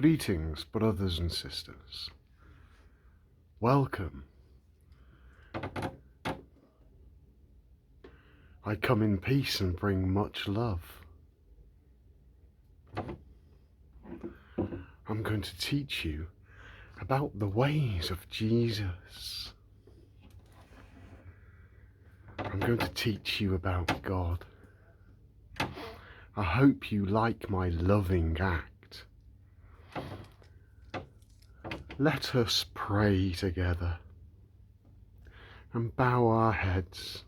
Greetings, brothers and sisters. Welcome. I come in peace and bring much love. I'm going to teach you about the ways of Jesus. I'm going to teach you about God. I hope you like my loving act. Let us pray together and bow our heads.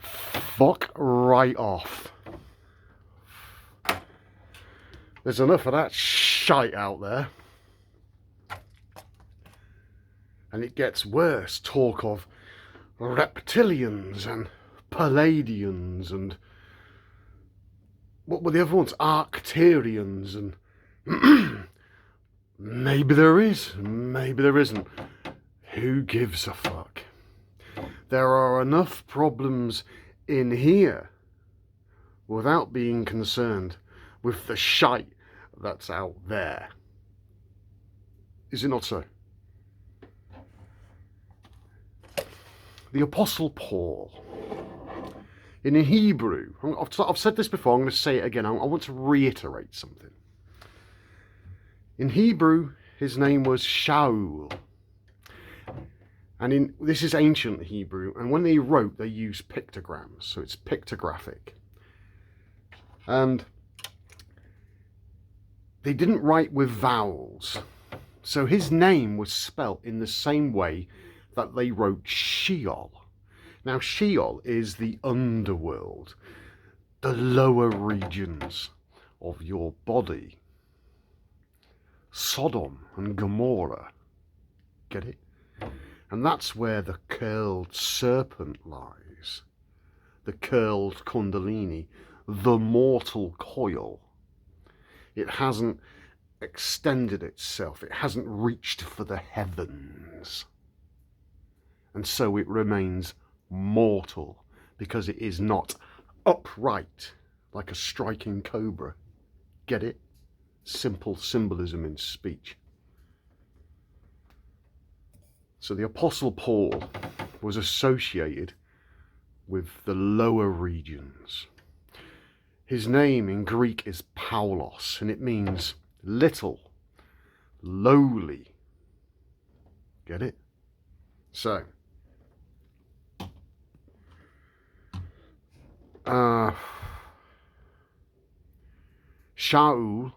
Fuck right off. There's enough of that shite out there. And it gets worse. Talk of reptilians and Palladians and what were the other ones? Arcturians and maybe there is, maybe there isn't. Who gives a fuck? There are enough problems in here without being concerned with the shite that's out there. Is it not so? The Apostle Paul, in Hebrew, I've said this before, I'm going to say it again, I want to reiterate something. In Hebrew, his name was Shaul. And this is ancient Hebrew, and when they wrote, they used pictograms, so it's pictographic. And they didn't write with vowels. So his name was spelt in the same way that they wrote Sheol. Now Sheol is the underworld, the lower regions of your body. Sodom and Gomorrah. Get it? And that's where the curled serpent lies. The curled kundalini, the mortal coil. It hasn't extended itself. It hasn't reached for the heavens. And so it remains mortal because it is not upright like a striking cobra. Get it? Simple symbolism in speech. So the Apostle Paul was associated with the lower regions. His name in Greek is Paulos, and it means little, lowly. Get it? So, Shaul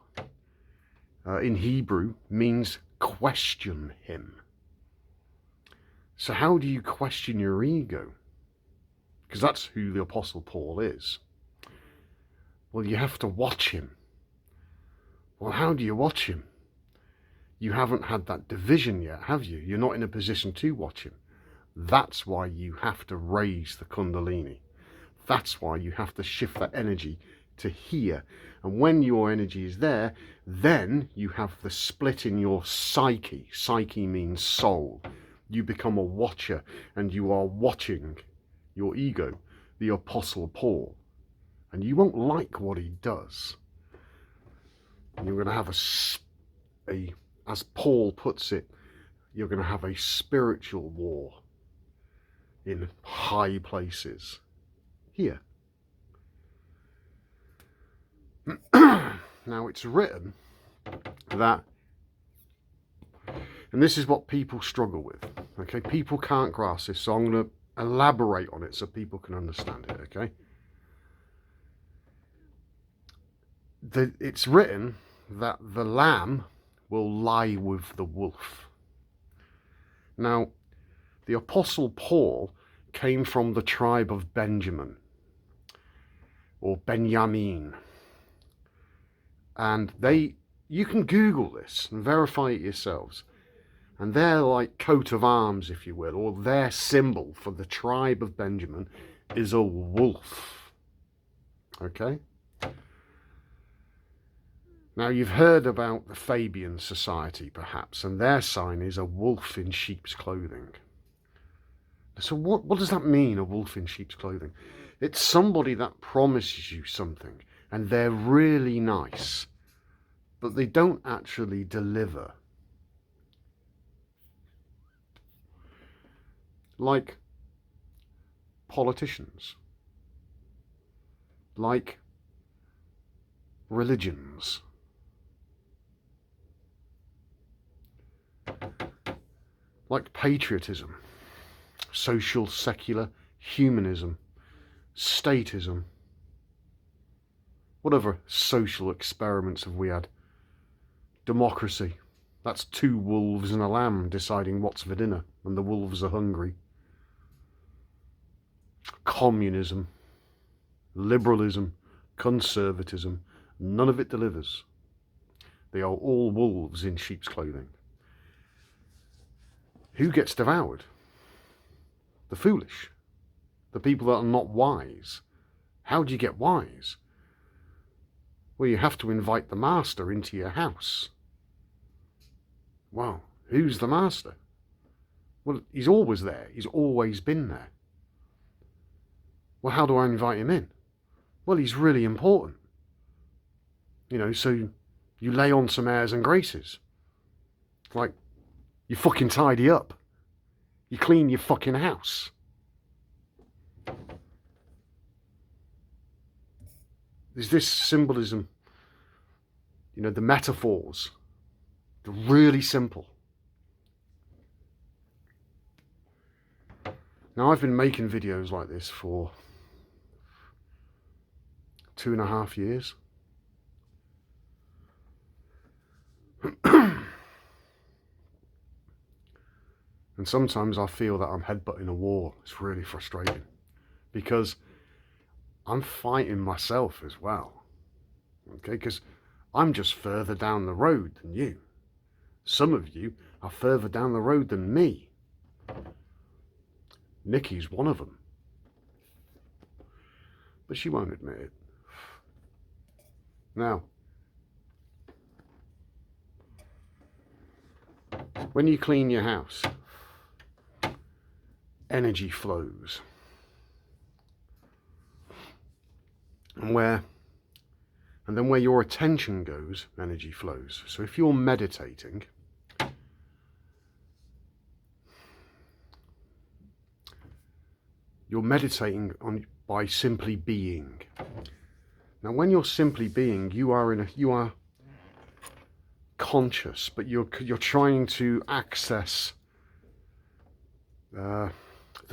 in Hebrew means question him. So how do you question your ego? Because that's who the Apostle Paul is. Well, you have to watch him. Well, how do you watch him? You haven't had that division yet, have you? You're not in a position to watch him. That's why you have to raise the Kundalini. That's why you have to shift that energy to here. And when your energy is there, then you have the split in your psyche. Psyche means soul. You become a watcher, and you are watching your ego, the Apostle Paul. And you won't like what he does. You're going to have as Paul puts it, you're going to have a spiritual war in high places. Here. Now it's written that, and this is what people struggle with, okay? People can't grasp this, so I'm going to elaborate on it so people can understand it, okay? It's written that the lamb will lie with the wolf. Now, the Apostle Paul came from the tribe of Benjamin, or Benjamin. And you can Google this and verify it yourselves. And their like coat of arms, if you will, or their symbol for the tribe of Benjamin is a wolf. Okay? Now you've heard about the Fabian Society, perhaps, and their sign is a wolf in sheep's clothing. So what does that mean, a wolf in sheep's clothing? It's somebody that promises you something and they're really nice, but they don't actually deliver. Like politicians, like religions, like patriotism, social, secular, humanism, statism. What other social experiments have we had? Democracy. That's two wolves and a lamb deciding what's for dinner, and the wolves are hungry. Communism, liberalism, conservatism, none of it delivers. They are all wolves in sheep's clothing. Who gets devoured? The foolish. The people that are not wise. How do you get wise? Well, you have to invite the master into your house. Well, who's the master? Well, he's always there. He's always been there. Well, how do I invite him in? Well, he's really important. You know, so you lay on some airs and graces. Like, you fucking tidy up. You clean your fucking house. There's this symbolism, you know, the metaphors. They're really simple. Now, I've been making videos like this for 2.5 years. And sometimes I feel that I'm headbutting a wall. It's really frustrating because I'm fighting myself as well. Okay, because I'm just further down the road than you. Some of you are further down the road than me. Nikki's one of them. But she won't admit it. Now, when you clean your house, energy flows. And then where your attention goes, energy flows. So if you're meditating, you're meditating by simply being. Now, when you're simply being, you are conscious, but you're trying to access the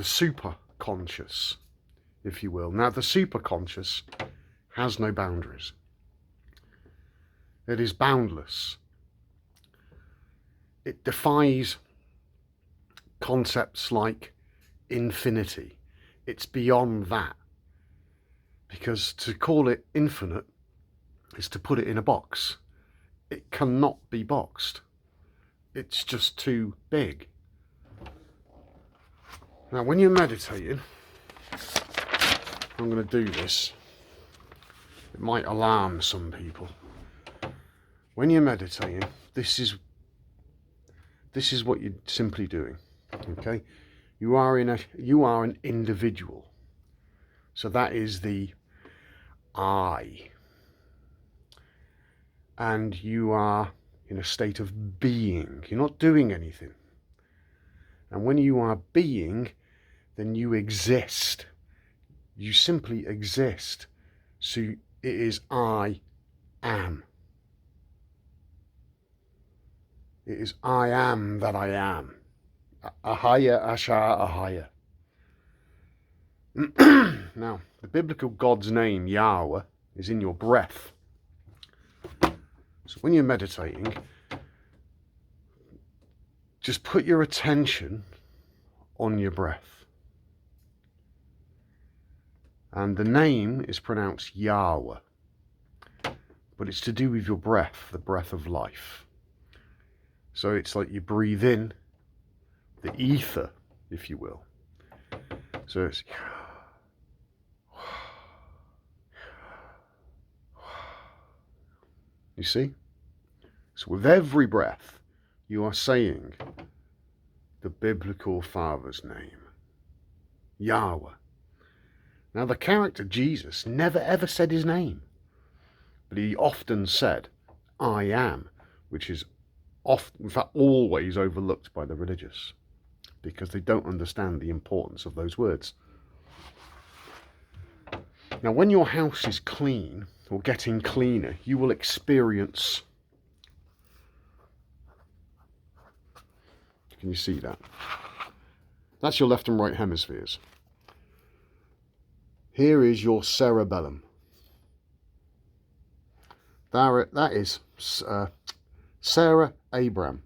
super conscious, if you will. Now, the super conscious has no boundaries. It is boundless. It defies concepts like infinity. It's beyond that. Because to call it infinite is to put it in a box. It cannot be boxed. It's just too big. Now, when you're meditating, I'm going to do this. It might alarm some people. When you're meditating, this is what you're simply doing. Okay, you are an individual. So that is the I. And you are in a state of being. You're not doing anything. And when you are being, then you exist. You simply exist. So it is I am. It is I am that I am. Ahaya, Asha, Ahaya. Now, the biblical God's name, Yahweh, is in your breath. So when you're meditating, just put your attention on your breath. And the name is pronounced Yahweh, but it's to do with your breath, the breath of life. So it's like you breathe in the ether, if you will. So it's you see? So with every breath, you are saying the biblical Father's name, Yahweh. Now, the character Jesus never ever said his name, but he often said, I am, which is often, in fact, always overlooked by the religious because they don't understand the importance of those words. Now, when your house is clean or getting cleaner, you will experience... Can you see that? That's your left and right hemispheres. Here is your cerebellum. That is cerebrum.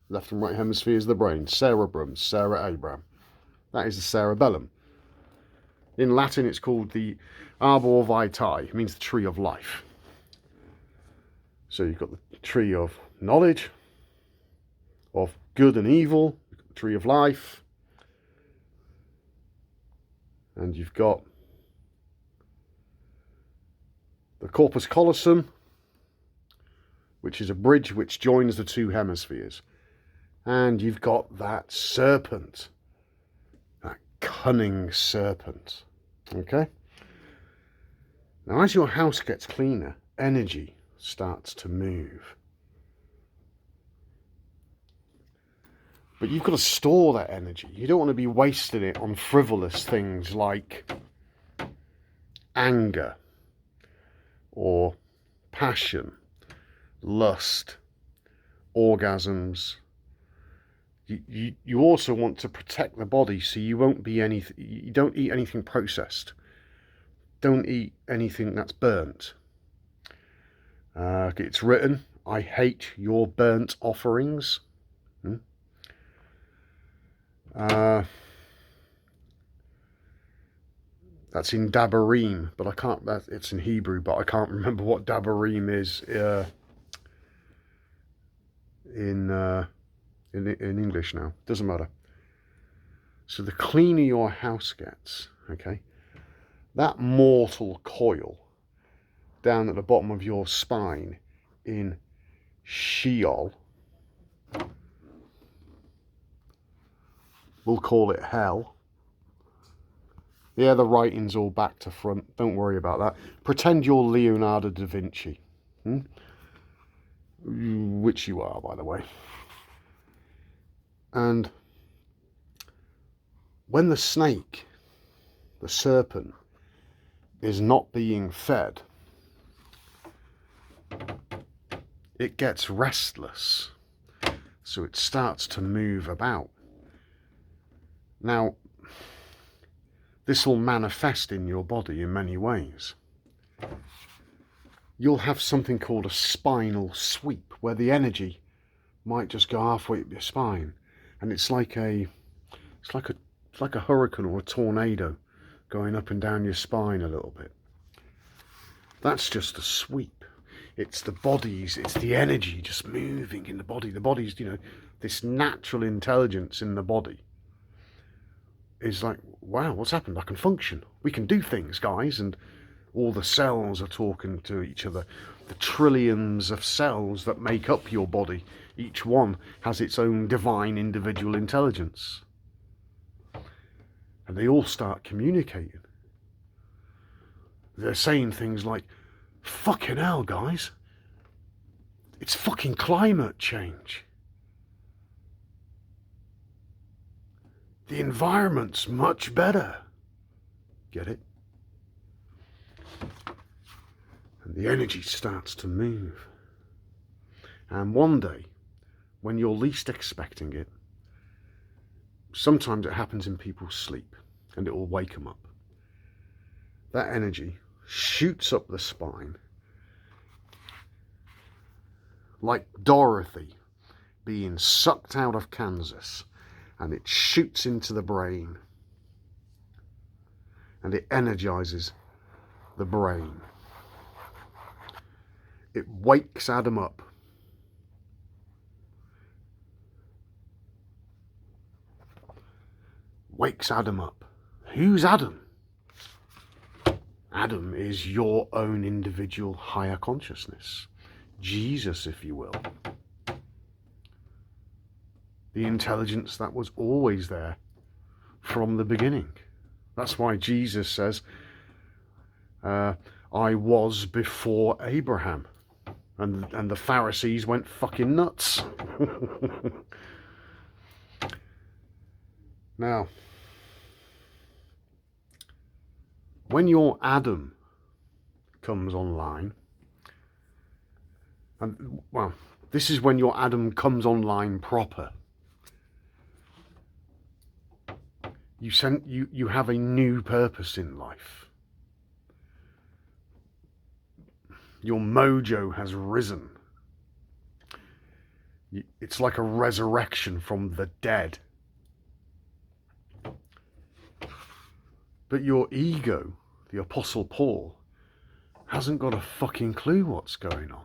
Left and right hemisphere is the brain. Cerebrum. That is the cerebellum. In Latin, it's called the arbor vitae. It means the tree of life. So you've got the tree of knowledge, of good and evil, the tree of life, and you've got the corpus callosum, which is a bridge which joins the two hemispheres. And you've got that serpent, that cunning serpent. Okay? Now, as your house gets cleaner, energy starts to move. But you've got to store that energy. You don't want to be wasting it on frivolous things like anger or passion, lust, orgasms. You also want to protect the body, so you won't be anything. You don't eat anything processed. Don't eat anything that's burnt. It's written, I hate your burnt offerings. That's in Dabarim, but I can't. It's in Hebrew, but I can't remember what Dabarim is in English now. Doesn't matter. So the cleaner your house gets, okay, that mortal coil down at the bottom of your spine in Sheol, we'll call it hell. Yeah, the writing's all back to front. Don't worry about that. Pretend you're Leonardo da Vinci. Which you are, by the way. And when the snake, the serpent, is not being fed, it gets restless. So it starts to move about. Now, this will manifest in your body in many ways. You'll have something called a spinal sweep, where the energy might just go halfway up your spine, and it's like a hurricane or a tornado going up and down your spine a little bit. That's just a sweep. It's the body's, it's the energy just moving in the body. The body's, this natural intelligence in the body is like, wow, what's happened? I can function. We can do things, guys. And all the cells are talking to each other. The trillions of cells that make up your body, each one has its own divine individual intelligence. And they all start communicating. They're saying things like, fucking hell, guys. It's fucking climate change. The environment's much better. Get it? And the energy starts to move. And one day, when you're least expecting it, sometimes it happens in people's sleep, and it will wake them up. That energy shoots up the spine, like Dorothy being sucked out of Kansas, and it shoots into the brain, and it energizes the brain. It wakes Adam up. Wakes Adam up. Who's Adam? Adam is your own individual higher consciousness. Jesus, if you will. The intelligence that was always there from the beginning. That's why Jesus says, I was before Abraham. And the Pharisees went fucking nuts. Now, when your Adam comes online, and well, this is when your Adam comes online proper. You have a new purpose in life. Your mojo has risen. It's like a resurrection from the dead. But your ego, the Apostle Paul, hasn't got a fucking clue what's going on.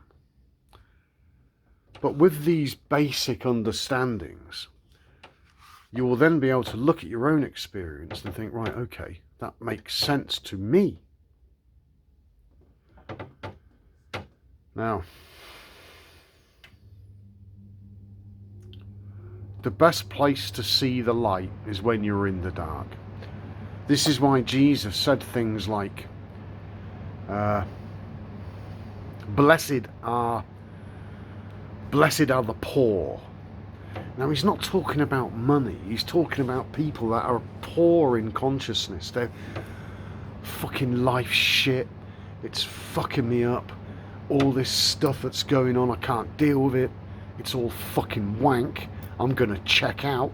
But with these basic understandings, you will then be able to look at your own experience and think, right, okay, that makes sense to me. Now, the best place to see the light is when you're in the dark. This is why Jesus said things like, blessed are the poor. Now, he's not talking about money. He's talking about people that are poor in consciousness. They're fucking life shit. It's fucking me up. All this stuff that's going on, I can't deal with it. It's all fucking wank. I'm gonna check out.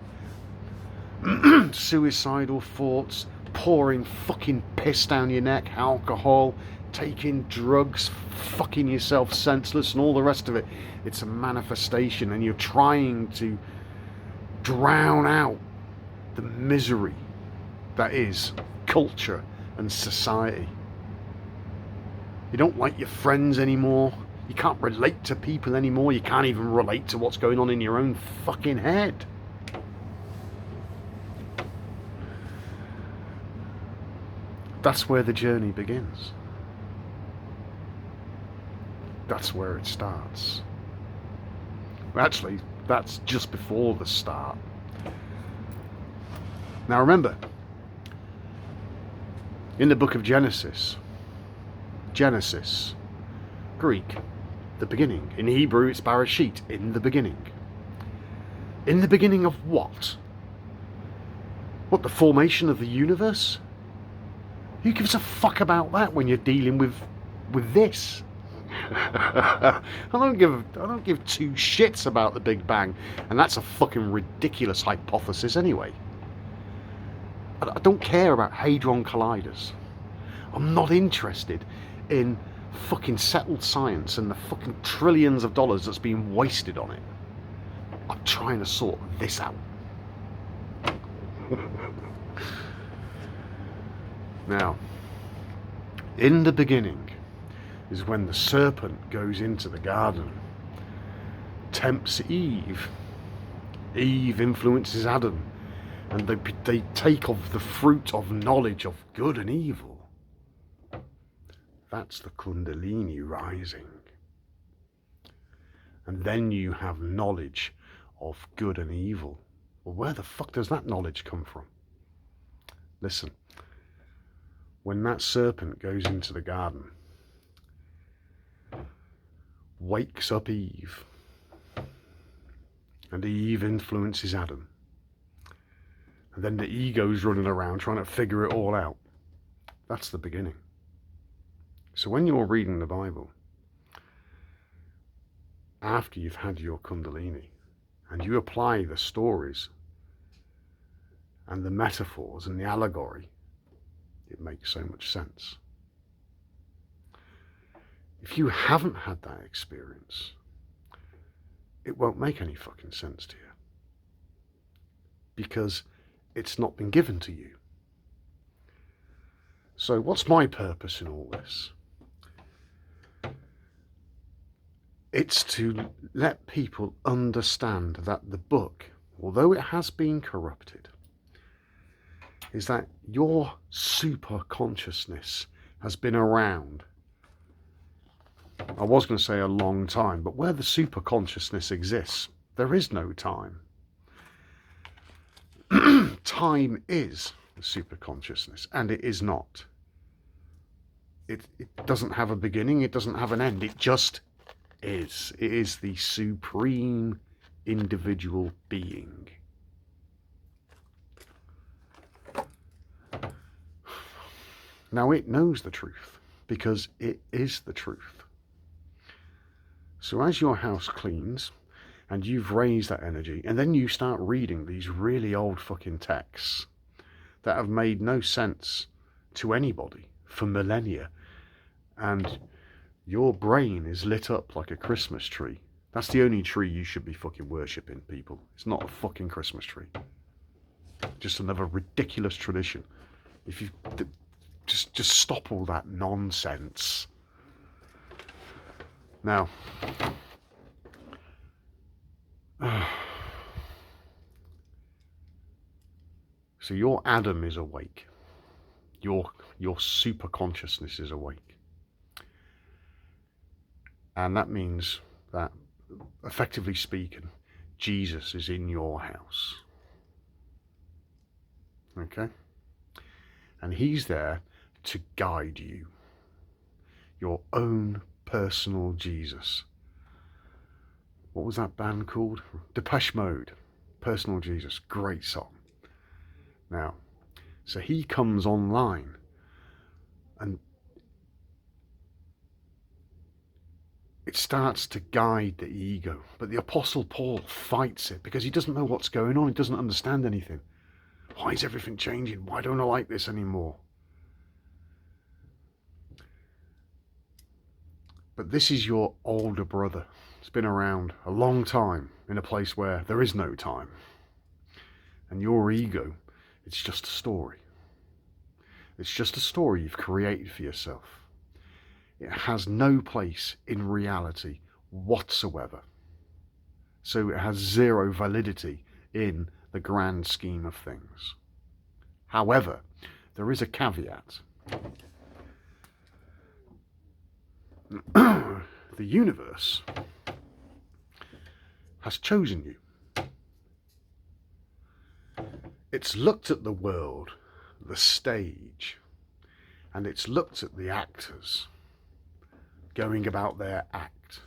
Suicidal thoughts, pouring fucking piss down your neck, alcohol, taking drugs, fucking yourself senseless and all the rest of it. It's a manifestation, and you're trying to drown out the misery that is culture and society. You don't like your friends anymore. You can't relate to people anymore. You can't even relate to what's going on in your own fucking head. That's where the journey begins. That's where it starts. Actually, that's just before the start. Now remember, in the book of Genesis, Greek, the beginning. In Hebrew, it's Bereshit, in the beginning. In the beginning of what? What, the formation of the universe? Who gives a fuck about that when you're dealing with this? I don't give two shits about the Big Bang, and that's a fucking ridiculous hypothesis anyway. I don't care about hadron colliders. I'm not interested in fucking settled science and the fucking trillions of dollars that's being wasted on it. I'm trying to sort this out. Now, in the beginning is when the serpent goes into the garden, tempts Eve. Eve influences Adam, and they take of the fruit of knowledge of good and evil. That's the Kundalini rising. And then you have knowledge of good and evil. Well, where the fuck does that knowledge come from? Listen, when that serpent goes into the garden, wakes up Eve, and Eve influences Adam, and then the ego's running around trying to figure it all out. That's the beginning. So when you're reading the Bible, after you've had your Kundalini, and you apply the stories and the metaphors and the allegory, it makes so much sense. If you haven't had that experience, it won't make any fucking sense to you, because it's not been given to you. So what's my purpose in all this? It's to let people understand that the book, although it has been corrupted, is that your super consciousness has been around. I was going to say a long time, but where the super consciousness exists, there is no time. Time is the superconsciousness, and it is not. It doesn't have a beginning, it doesn't have an end, it just is. It is the supreme individual being. Now it knows the truth, because it is the truth. So as your house cleans, and you've raised that energy, and then you start reading these really old fucking texts that have made no sense to anybody for millennia, and your brain is lit up like a Christmas tree. That's the only tree you should be fucking worshipping, people. It's not a fucking Christmas tree. Just another ridiculous tradition. If you just stop all that nonsense. Now, so your Adam is awake. Your super consciousness is awake. And that means that, effectively speaking, Jesus is in your house. Okay? And he's there to guide you. Your own personal Jesus. What was that band called? Depeche Mode. Personal Jesus. Great song. Now, so he comes online and it starts to guide the ego. But the Apostle Paul fights it because he doesn't know what's going on. He doesn't understand anything. Why is everything changing? Why don't I like this anymore? But this is your older brother. It's been around a long time in a place where there is no time. And your ego, it's just a story. It's just a story you've created for yourself. It has no place in reality whatsoever. So it has zero validity in the grand scheme of things. However, there is a caveat. The universe has chosen you. It's looked at the world, the stage, and it's looked at the actors going about their act,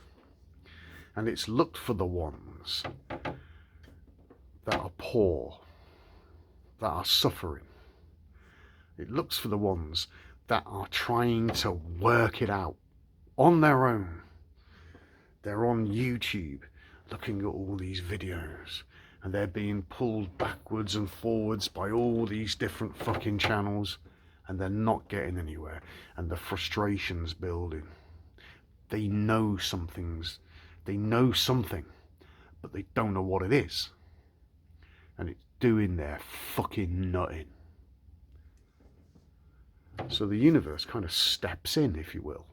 and it's looked for the ones that are poor, that are suffering. It looks for the ones that are trying to work it out on their own. They're on YouTube looking at all these videos, and they're being pulled backwards and forwards by all these different fucking channels, and they're not getting anywhere, and the frustration's building. They know something, but they don't know what it is, and it's doing their fucking nutting. So the universe kind of steps in, if you will.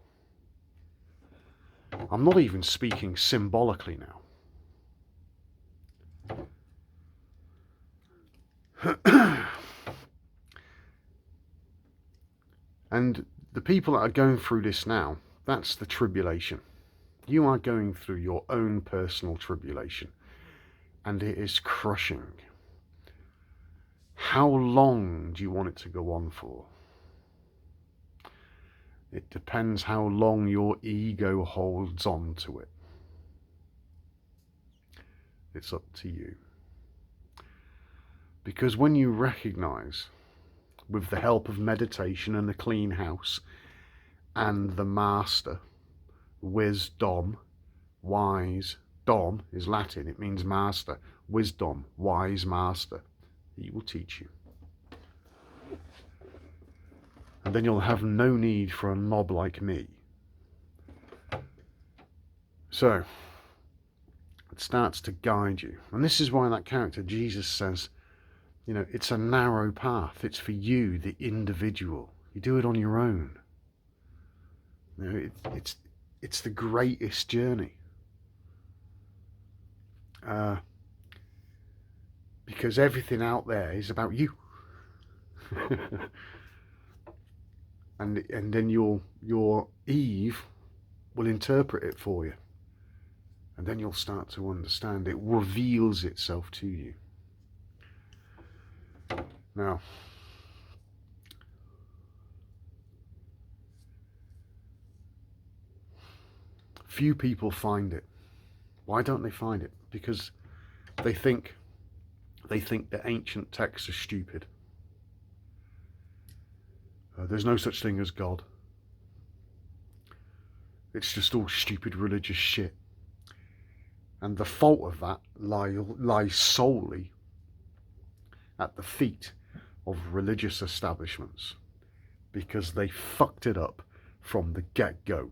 I'm not even speaking symbolically now. And the people that are going through this now, that's the tribulation. You are going through your own personal tribulation, and it is crushing. How long do you want it to go on for? It depends how long your ego holds on to it. It's up to you. Because when you recognize, with the help of meditation and the clean house and the master, wisdom, wise, dom is Latin, it means master, wisdom, wise master, he will teach you. And then you'll have no need for a knob like me. So, it starts to guide you. And this is why that character, Jesus, says, you know, it's a narrow path. It's for you, the individual. You do it on your own. You know, it's the greatest journey. Because everything out there is about you. and then your Eve will interpret it for you. And then you'll start to understand. It reveals itself to you. Now, few people find it. Why don't they find it? Because they think that ancient texts are stupid. There's no such thing as God. It's just all stupid religious shit. And the fault of that lies solely at the feet of religious establishments, because they fucked it up from the get-go.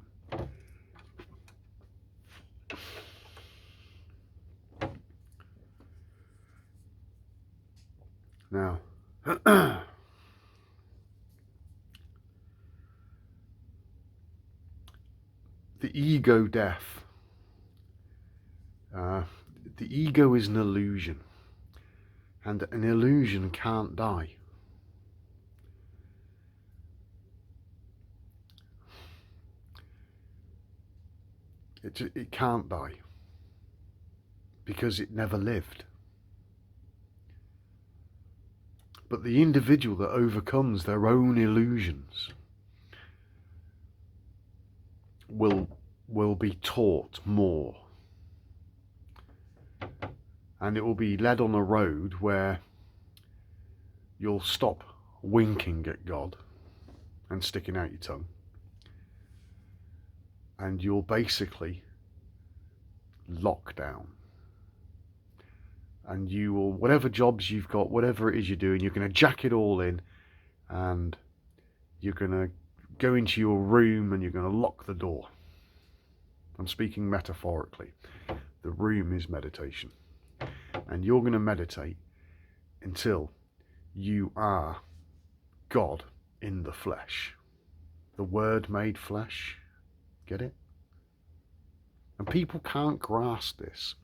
Now, the ego death. The ego is an illusion, and an illusion can't die. It can't die because it never lived. But the individual that overcomes their own illusions will be taught more, and it will be led on a road where you'll stop winking at God and sticking out your tongue, and you'll basically lock down, and you will, whatever jobs you've got, whatever it is you're doing, you're going to jack it all in, and you're going to go into your room and you're going to lock the door. I'm speaking metaphorically. The room is meditation, and you're going to meditate until you are God in the flesh. The Word made flesh. Get it? And people can't grasp this.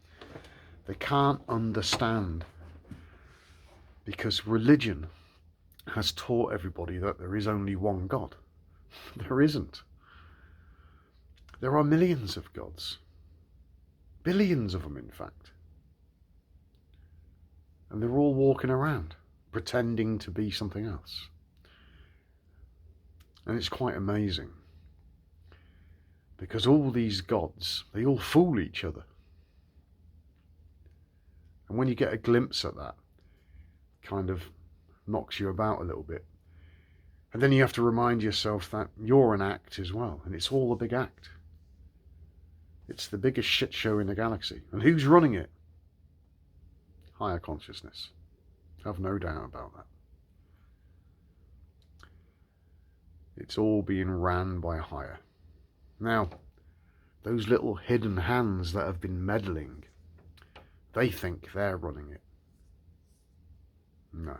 They can't understand, because religion has taught everybody that there is only one God. There isn't. There are millions of gods. Billions of them, in fact. And they're all walking around, pretending to be something else. And it's quite amazing, because all these gods, they all fool each other. And when you get a glimpse at that, it kind of knocks you about a little bit. And then you have to remind yourself that you're an act as well, and it's all a big act. It's the biggest shit show in the galaxy. And who's running it? Higher consciousness. Have no doubt about that. It's all being ran by higher. Now, those little hidden hands that have been meddling, they think they're running it. No.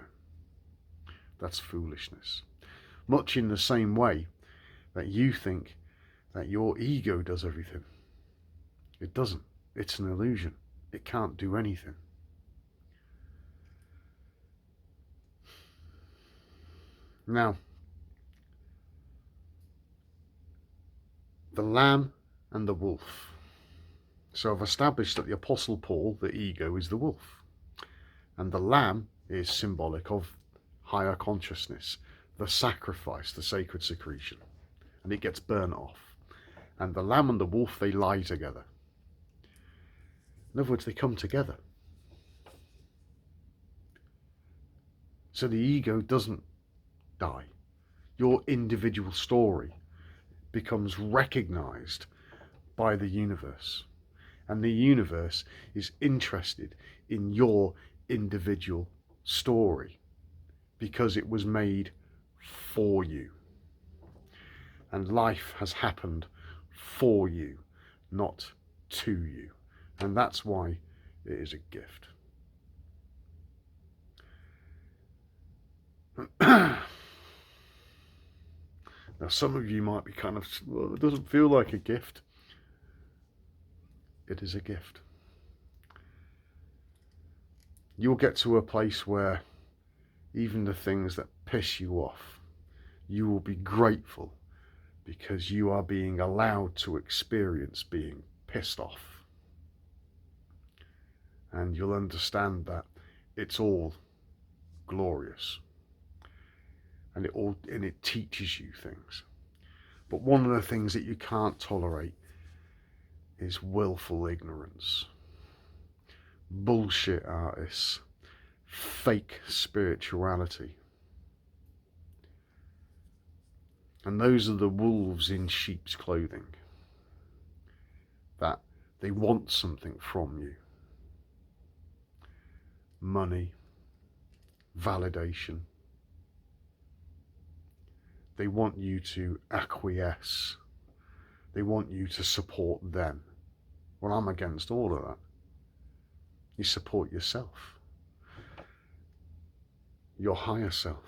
That's foolishness. Much in the same way that you think that your ego does everything. It doesn't. It's an illusion. It can't do anything. Now, the lamb and the wolf. So I've established that the Apostle Paul, the ego, is the wolf. And the lamb is symbolic of higher consciousness, the sacrifice, the sacred secretion. And it gets burnt off. And the lamb and the wolf, they lie together. In other words, they come together. So the ego doesn't die. Your individual story becomes recognized by the universe. And the universe is interested in your individual story because it was made for you. And life has happened for you, not to you. And that's why it is a gift. Now, some of you might be kind of, well, it doesn't feel like a gift. It is a gift. You'll get to a place where even the things that piss you off, you will be grateful because you are being allowed to experience being pissed off. And you'll understand that it's all glorious. and it teaches you things. But one of the things that you can't tolerate is willful ignorance, bullshit artists, fake spirituality. And those are the wolves in sheep's clothing, that they want something from you. Money, validation. They want you to acquiesce. They want you to support them. Well, I'm against all of that. You support yourself, your higher self.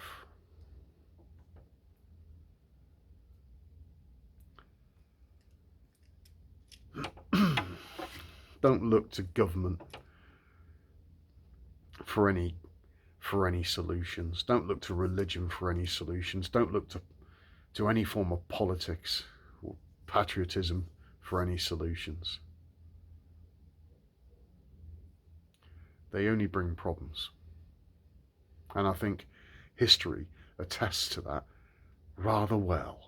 Don't look to government for any solutions. Don't look to religion for any solutions. Don't look to any form of politics or patriotism for any solutions. They only bring problems. And I think history attests to that rather well.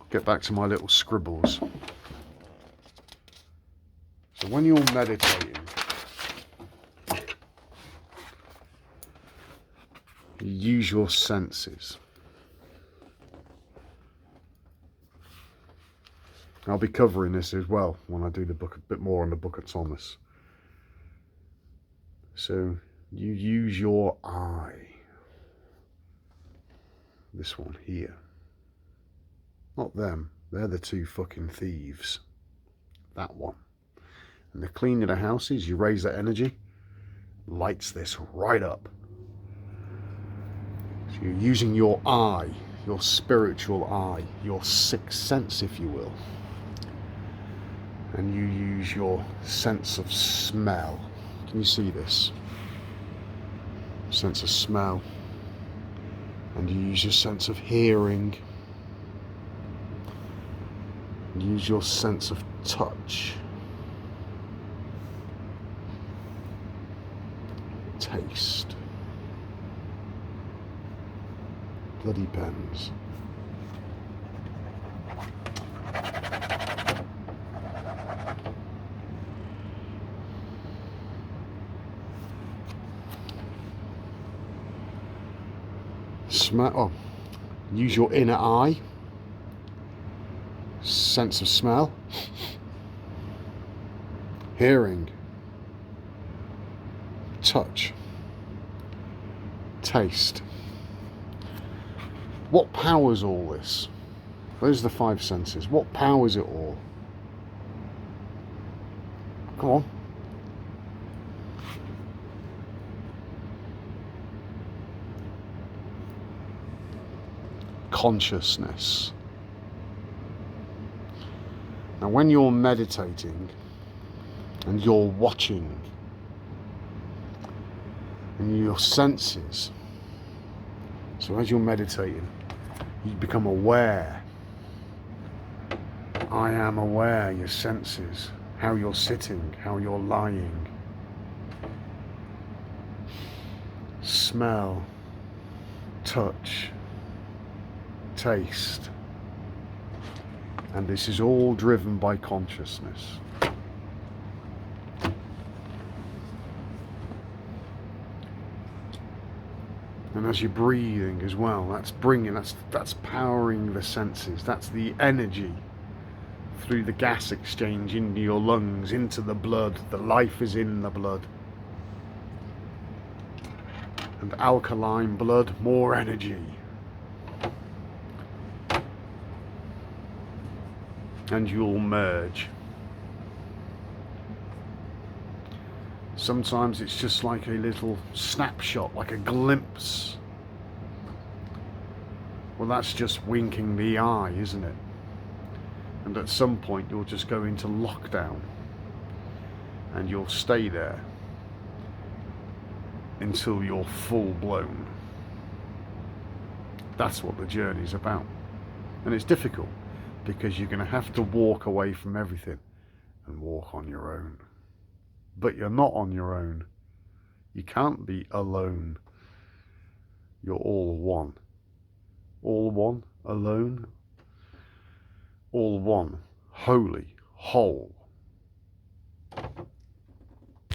Get back to my little scribbles. So when you're meditating, you use your senses. I'll be covering this as well when I do the book, a bit more on the Book of Thomas. So you use your eye. This one here. Not them, they're the two fucking thieves. That one. And the cleaner the house is, you raise that energy, lights this right up. So you're using your eye, your spiritual eye, your sixth sense, if you will. And you use your sense of smell. Can you see this? Sense of smell. And you use your sense of hearing. Use your sense of touch, taste, bloody pens. Use your inner eye. Sense of smell, hearing, touch, taste. What powers all this? Those are the five senses. What powers it all? Come on. Consciousness. Now when you're meditating and you're watching and your senses, so as you're meditating, you become aware. I am aware, your senses, how you're sitting, how you're lying. Smell, touch, taste. And this is all driven by consciousness. And as you're breathing as well, that's powering the senses. That's the energy through the gas exchange into your lungs, into the blood. The life is in the blood. And alkaline blood, more energy. And you'll merge. Sometimes it's just like a little snapshot, like a glimpse. Well, that's just winking the eye, isn't it? And at some point you'll just go into lockdown and you'll stay there until you're full blown. That's what the journey's about. And it's difficult, because you're going to have to walk away from everything and walk on your own. But you're not on your own. You can't be alone. You're all one. All one, alone, all one, holy, whole,